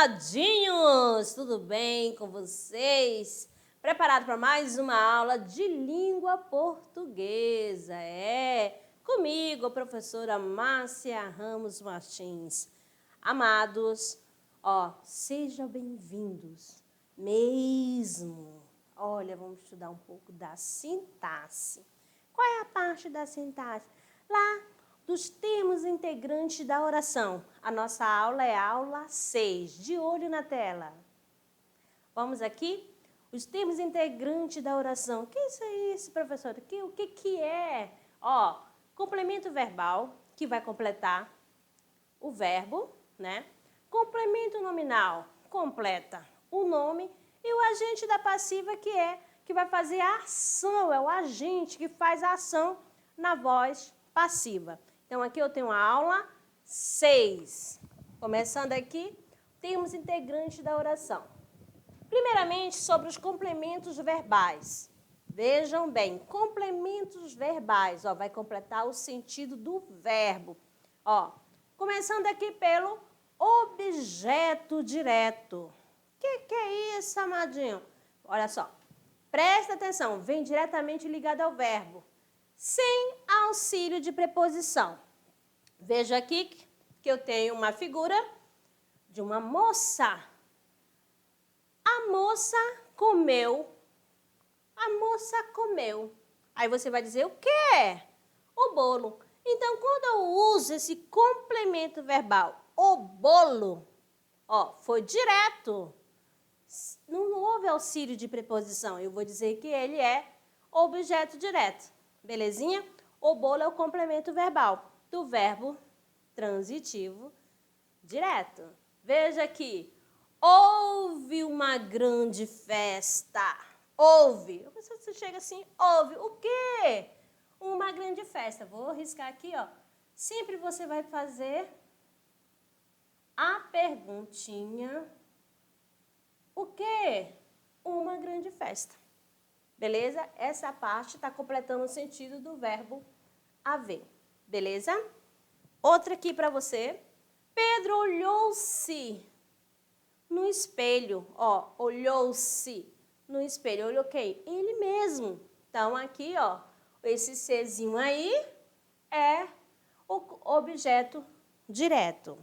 amadinhos! Tudo bem com vocês? Preparado para mais uma aula de língua portuguesa? Comigo, a professora Márcia Ramos Martins. Amados, sejam bem-vindos mesmo. Olha, vamos estudar um pouco da sintaxe. Qual é a parte da sintaxe? Lá dos termos integrantes da oração. A nossa aula é a aula 6, de olho na tela. Vamos aqui? Os termos integrantes da oração. O que é isso, professor? O que é? Complemento verbal, que vai completar o verbo, né? Complemento nominal, completa o nome. E o agente da passiva, que vai fazer a ação, é o agente que faz a ação na voz passiva. Então, aqui eu tenho a aula 6. Começando aqui, termos integrantes da oração. Primeiramente, sobre os complementos verbais. Vejam bem, complementos verbais, vai completar o sentido do verbo. Começando aqui pelo objeto direto. O que é isso, amadinho? Olha só, presta atenção, vem diretamente ligado ao verbo, sem auxílio de preposição. Veja aqui que eu tenho uma figura de uma moça. A moça comeu. A moça comeu. Aí você vai dizer o quê? O bolo. Então, quando eu uso esse complemento verbal, o bolo, foi direto. Não houve auxílio de preposição. Eu vou dizer que ele é objeto direto. Belezinha? O bolo é o complemento verbal do verbo transitivo direto. Veja aqui. Houve uma grande festa. Houve. Você chega assim, houve. O quê? Uma grande festa. Vou riscar aqui, Sempre você vai fazer a perguntinha. O quê? Uma grande festa. Beleza? Essa parte está completando o sentido do verbo haver. Beleza? Outra aqui para você. Pedro olhou-se no espelho. Olhou-se no espelho. Olhou quem? Ele mesmo. Então, aqui, esse Czinho aí é o objeto direto,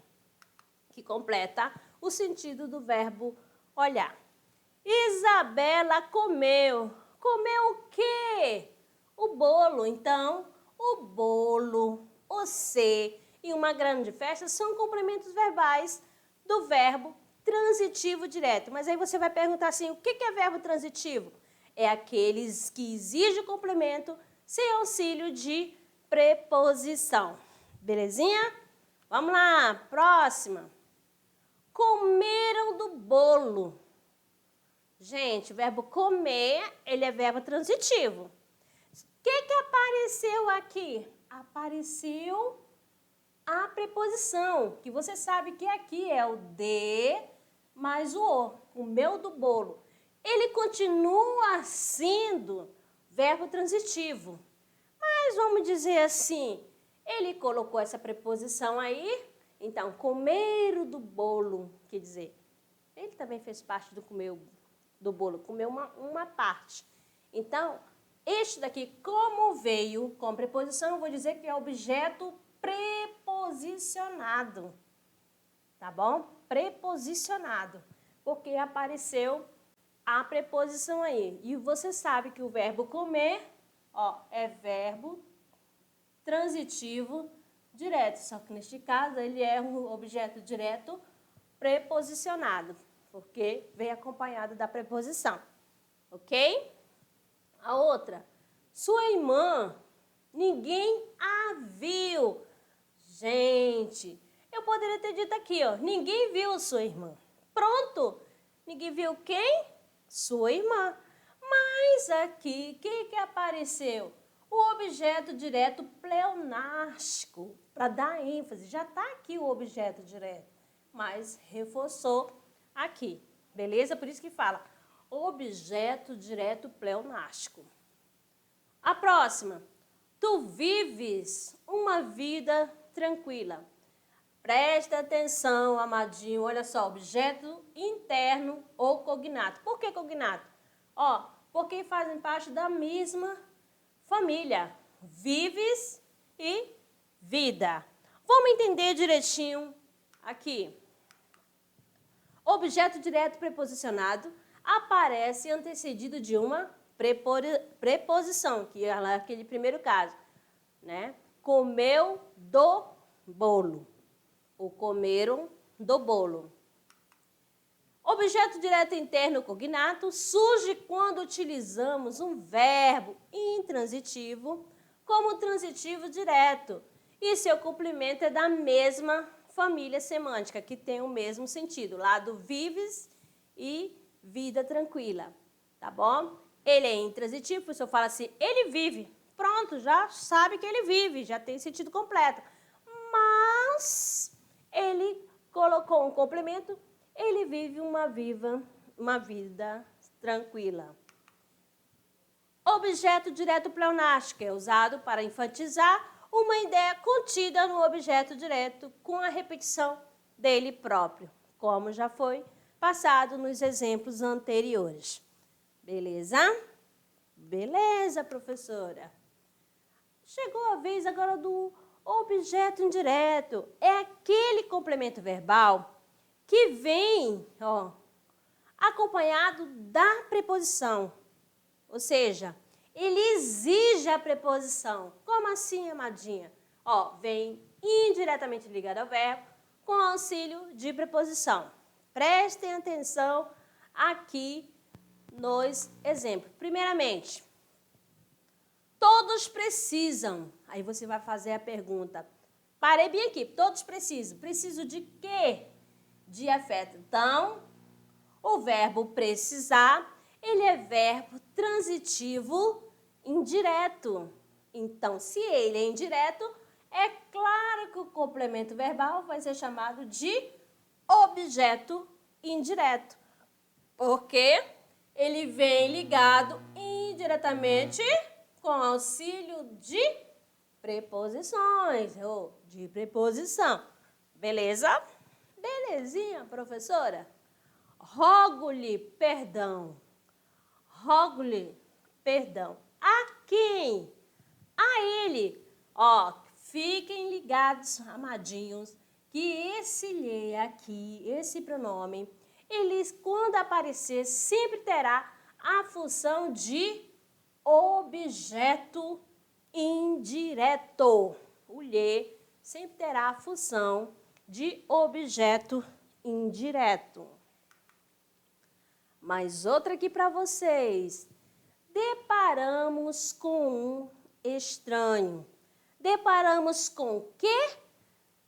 que completa o sentido do verbo olhar. Isabela comeu. Comeu o quê? O bolo. Então, o bolo, o ser e uma grande festa são complementos verbais do verbo transitivo direto. Mas aí você vai perguntar assim, o que é verbo transitivo? É aqueles que exigem complemento sem auxílio de preposição. Belezinha? Vamos lá, próxima. Comeram do bolo. Gente, o verbo comer, ele é verbo transitivo. O que apareceu aqui? Apareceu a preposição, que você sabe que aqui é o de mais o o. Comeu do bolo. Ele continua sendo verbo transitivo. Mas vamos dizer assim, ele colocou essa preposição aí, então, comeram do bolo, quer dizer, ele também fez parte do comer do bolo, comeu uma parte. Então, este daqui, como veio com preposição, eu vou dizer que é objeto preposicionado. Tá bom? Preposicionado. Porque apareceu a preposição aí. E você sabe que o verbo comer, é verbo transitivo direto. Só que neste caso, ele é um objeto direto preposicionado, porque vem acompanhado da preposição, ok? A outra, sua irmã, ninguém a viu. Gente, eu poderia ter dito aqui, ninguém viu sua irmã. Pronto, ninguém viu quem? Sua irmã. Mas aqui, o que apareceu? O objeto direto pleonástico, para dar ênfase. Já está aqui o objeto direto, mas reforçou aqui, beleza? Por isso que fala objeto direto pleonástico. A próxima, tu vives uma vida tranquila. Presta atenção, amadinho. Olha só, objeto interno ou cognato. Por que cognato? Ó, porque fazem parte da mesma família. Vives e vida. Vamos entender direitinho aqui. Objeto direto preposicionado aparece antecedido de uma preposição, que é aquele primeiro caso, né? Comeu do bolo. Ou comeram do bolo. Objeto direto interno cognato surge quando utilizamos um verbo intransitivo como transitivo direto e seu complemento é da mesma família semântica, que tem o mesmo sentido, lá do vives e vida tranquila, tá bom? Ele é intransitivo, o professor fala assim, ele vive. Pronto, já sabe que ele vive, já tem sentido completo. Mas ele colocou um complemento, ele vive uma vida tranquila. Objeto direto pleonástico é usado para enfatizar uma ideia contida no objeto direto com a repetição dele próprio, como já foi passado nos exemplos anteriores. Beleza? Beleza, professora. Chegou a vez agora do objeto indireto. É aquele complemento verbal que vem, acompanhado da preposição. Ou seja, ele exige a preposição. Como assim, amadinha? Vem indiretamente ligado ao verbo com auxílio de preposição. Prestem atenção aqui nos exemplos. Primeiramente, todos precisam. Aí você vai fazer a pergunta. Parei bem aqui. Todos precisam. Preciso de quê? De afeto. Então, o verbo precisar, ele é verbo transitivo indireto. Então, se ele é indireto, é claro que o complemento verbal vai ser chamado de objeto indireto. Porque ele vem ligado indiretamente com auxílio de preposições, ou de preposição. Beleza? Belezinha, professora? Rogo-lhe perdão. Rogo-lhe perdão. A quem? A ele. Fiquem ligados, amadinhos, que esse lhe aqui, esse pronome, ele, quando aparecer, sempre terá a função de objeto indireto. O lhe sempre terá a função de objeto indireto. Mais outra aqui para vocês. Deparamos com um estranho. Deparamos com o quê?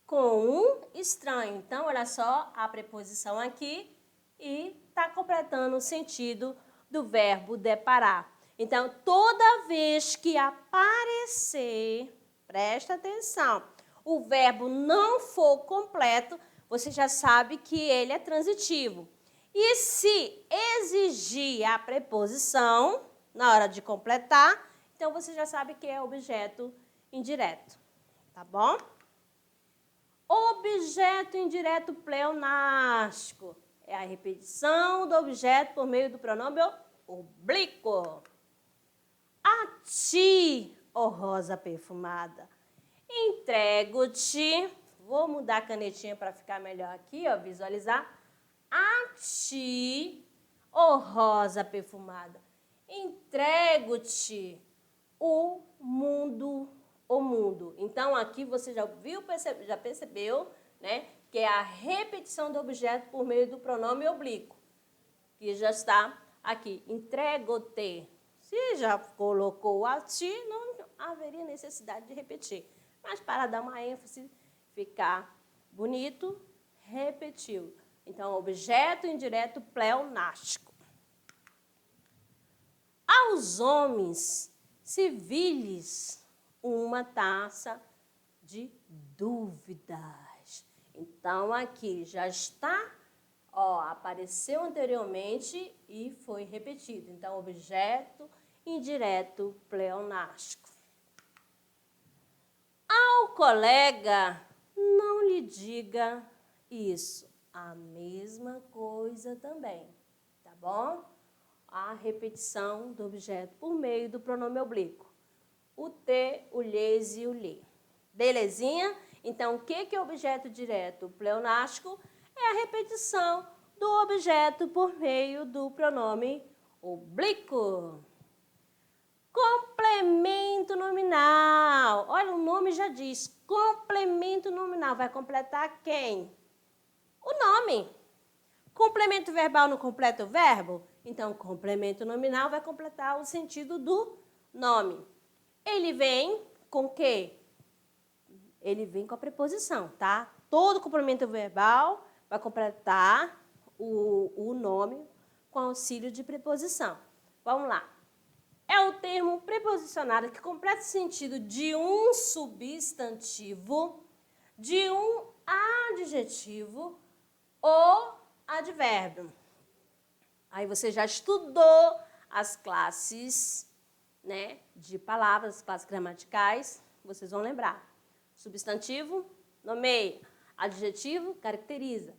Com um estranho. Então, olha só a preposição aqui e está completando o sentido do verbo deparar. Então, toda vez que aparecer, presta atenção, o verbo não for completo, você já sabe que ele é transitivo. E se exigir a preposição na hora de completar, então você já sabe que é objeto indireto, tá bom? Objeto indireto pleonástico é a repetição do objeto por meio do pronome oblíquo. A ti, ó rosa perfumada, entrego-te. Vou mudar a canetinha para ficar melhor aqui, visualizar. A ti, ó rosa perfumada, entrego-te o mundo. Então, aqui você já viu, já percebeu, né, que é a repetição do objeto por meio do pronome oblíquo, que já está aqui, entrego-te. Se já colocou a ti, não haveria necessidade de repetir. Mas para dar uma ênfase, ficar bonito, repetiu. Então, objeto indireto pleonástico. Aos homens civis, uma taça de dúvidas. Então, aqui já está, apareceu anteriormente e foi repetido. Então, objeto indireto pleonástico. Ao colega não me diga isso. A mesma coisa também, tá bom? A repetição do objeto por meio do pronome oblíquo. O te, o lhes e o lhe. Belezinha? Então, o que é objeto direto pleonástico? É a repetição do objeto por meio do pronome oblíquo. Complemento nominal. Olha, o nome já diz. Complemento nominal. Vai completar quem? O nome. Complemento verbal não completa o verbo? Então, complemento nominal vai completar o sentido do nome. Ele vem com o quê? Ele vem com a preposição, tá? Todo complemento verbal vai completar o nome com auxílio de preposição. Vamos lá. É o termo preposicionado que completa o sentido de um substantivo, de um adjetivo ou advérbio. Aí você já estudou as classes, né, de palavras, as classes gramaticais, vocês vão lembrar. Substantivo, nomeia. Adjetivo, caracteriza.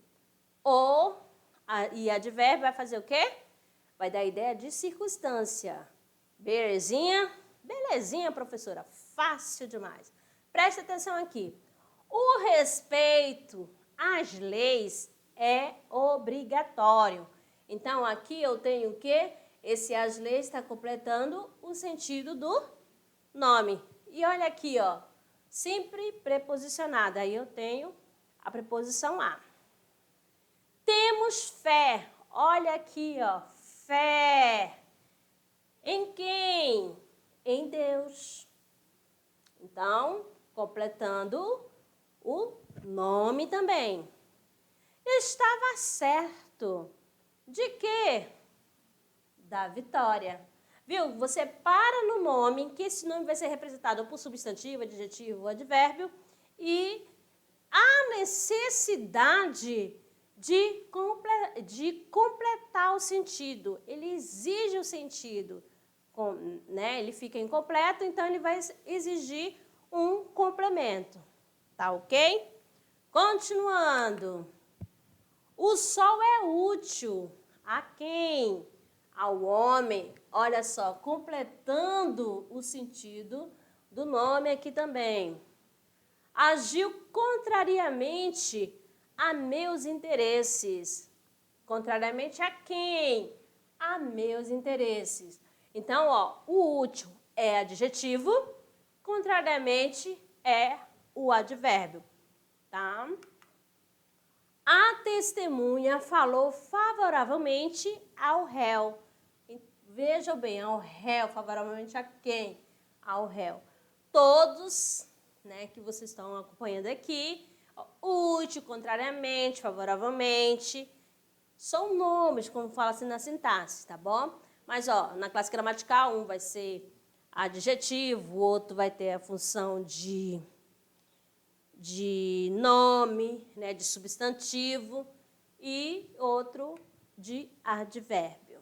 E advérbio vai fazer o quê? Vai dar a ideia de circunstância. Belezinha? Belezinha, professora. Fácil demais. Preste atenção aqui. O respeito às leis é obrigatório. Então, aqui eu tenho o quê? Esse as leis está completando o sentido do nome. E olha aqui, ó. Sempre preposicionada. Aí eu tenho a preposição a. Temos fé. Olha aqui, ó. Fé. Em quem? Em Deus. Então, completando o nome também. Estava certo. De quê? Da vitória. Viu? Você para no nome, que esse nome vai ser representado por substantivo, adjetivo ou advérbio, e a necessidade de completar o sentido. Ele exige o sentido. Né? Ele fica incompleto, então ele vai exigir um complemento. Tá ok? Continuando. O sol é útil a quem? Ao homem. Olha só, completando o sentido do nome aqui também. Agiu contrariamente a meus interesses. Contrariamente a quem? A meus interesses. Então, ó, o útil é adjetivo, contrariamente é o advérbio, tá? A testemunha falou favoravelmente ao réu. Vejam bem, ao réu, favoravelmente a quem? Ao réu. Todos, né, que vocês estão acompanhando aqui, útil, contrariamente, favoravelmente, são nomes, como fala assim na sintaxe, tá bom? Mas, ó, na classe gramatical, um vai ser adjetivo, o outro vai ter a função de nome, né, de substantivo, e outro de advérbio.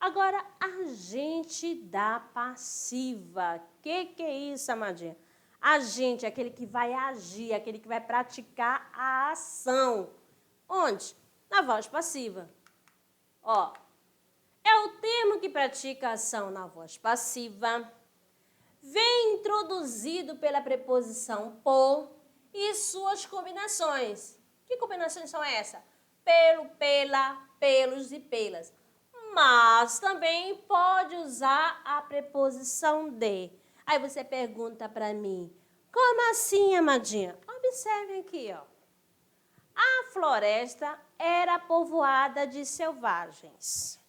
Agora, agente da passiva. Que é isso, amadinha? Agente é aquele que vai agir, aquele que vai praticar a ação. Onde? Na voz passiva. Ó, é o termo que pratica a ação na voz passiva. Vem introduzido pela preposição por e suas combinações. Que combinações são essas? Pelo, pela, pelos e pelas. Mas também pode usar a preposição de. Aí você pergunta para mim, como assim, amadinha? Observe aqui, ó. A floresta era povoada de selvagens.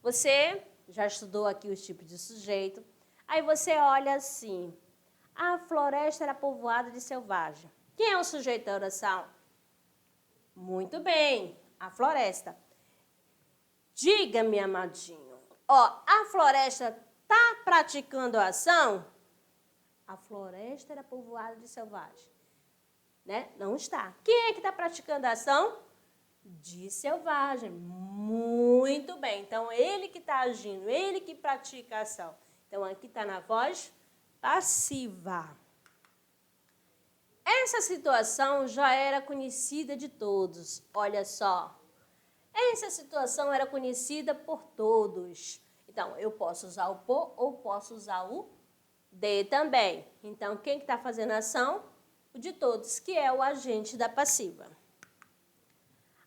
Você já estudou aqui os tipos de sujeito. Aí você olha assim, a floresta era povoada de selvagem. Quem é o sujeito da oração? Muito bem, a floresta. Diga-me, amadinho, ó, a floresta está praticando a ação? A floresta era povoada de selvagem. Né? Não está. Quem é que está praticando a ação? De selvagem. Muito bem. Então, ele que está agindo, ele que pratica a ação. Então, aqui está na voz passiva. Essa situação já era conhecida de todos. Olha só. Essa situação era conhecida por todos. Então, eu posso usar o por ou posso usar o de também. Então, quem que está fazendo a ação? O de todos, que é o agente da passiva.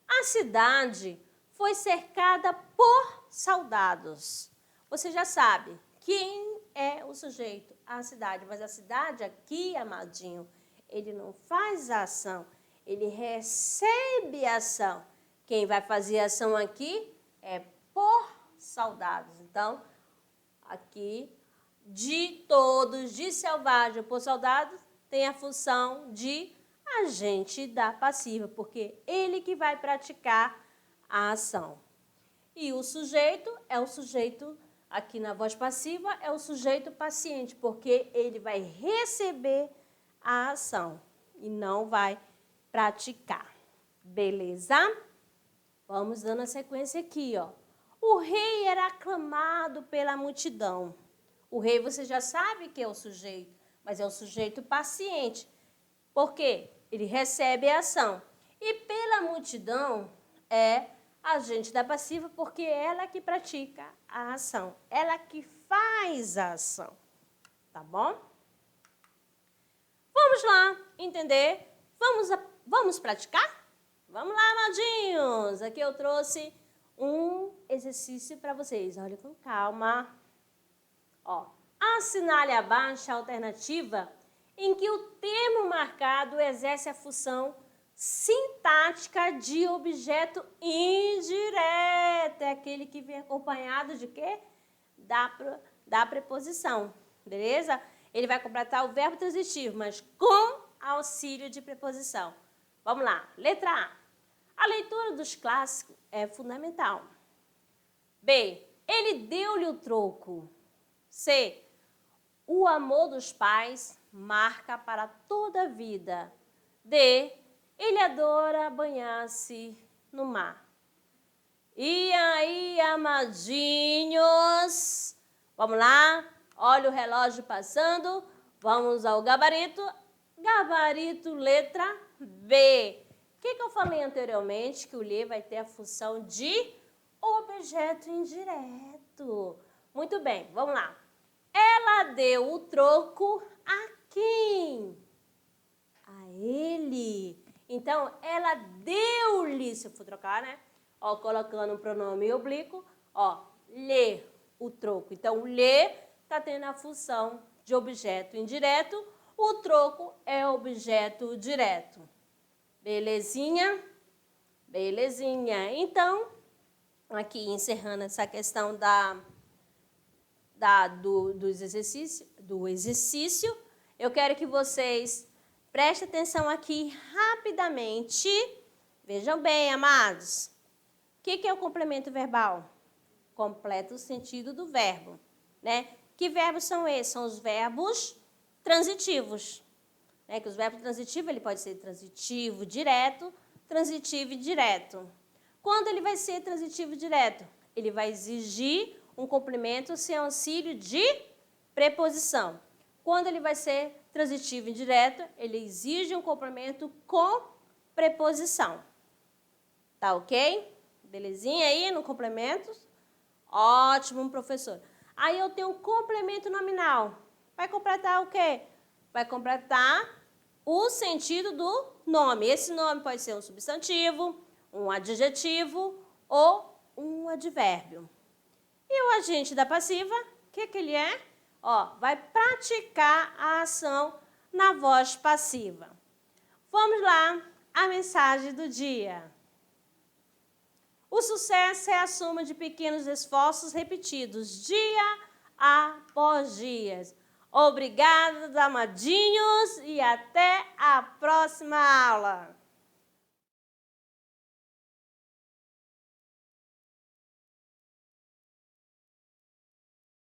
A cidade foi cercada por soldados. Você já sabe quem é o sujeito? A cidade. Mas a cidade aqui, amadinho, ele não faz a ação, ele recebe a ação. Quem vai fazer a ação aqui é por soldados. Então, aqui, de todos, de selvagem por soldados, tem a função de agente da passiva, porque ele que vai praticar a ação. E o sujeito é o sujeito, aqui na voz passiva, é o sujeito paciente, porque ele vai receber a ação e não vai praticar. Beleza? Vamos dando a sequência aqui, ó. O rei era aclamado pela multidão. O rei você já sabe que é o sujeito, mas é o sujeito paciente. Por quê? Ele recebe a ação. E pela multidão é agente da passiva, porque é ela que pratica a ação. Ela que faz a ação. Tá bom? Vamos lá entender? Vamos praticar? Vamos lá, amadinhos! Aqui eu trouxe um exercício para vocês. Olha com calma. Ó, assinale abaixo a alternativa em que o termo marcado exerce a função sintática de objeto indireto. É aquele que vem acompanhado de quê? Da preposição, beleza? Ele vai completar o verbo transitivo, mas com auxílio de preposição. Vamos lá. Letra A. A leitura dos clássicos é fundamental. B. Ele deu-lhe o troco. C. O amor dos pais marca para toda a vida. D. Ele adora banhar-se no mar. E aí, amadinhos? Vamos lá? Olha o relógio passando. Vamos ao gabarito. Gabarito, letra B. O que eu falei anteriormente? Que o ler vai ter a função de objeto indireto. Muito bem, vamos lá. Ela deu o troco a quem? A ele. Então, ela deu-lhe, se eu for trocar, né? Ó, colocando um pronome oblíquo, ó, lhe o troco. Então, o lhe está tendo a função de objeto indireto, o troco é objeto direto. Belezinha? Belezinha. Então, aqui encerrando essa questão do exercício, eu quero que vocês prestem atenção aqui rapidamente. Vejam bem, amados. O que é o complemento verbal? Completa o sentido do verbo, né? Que verbos são esses? São os verbos transitivos. Né? Que os verbos transitivos, ele pode ser transitivo direto, transitivo indireto. Quando ele vai ser transitivo direto? Ele vai exigir um complemento sem auxílio de preposição. Quando ele vai ser transitivo indireto, ele exige um complemento com preposição. Tá ok? Belezinha aí no complemento? Ótimo, professor. Aí eu tenho um complemento nominal. Vai completar o quê? Vai completar o sentido do nome. Esse nome pode ser um substantivo, um adjetivo ou um advérbio. E o agente da passiva, o que ele é? Ó, vai praticar a ação na voz passiva. Vamos lá, a mensagem do dia. O sucesso é a soma de pequenos esforços repetidos dia após dia. Obrigada, amadinhos, e até a próxima aula.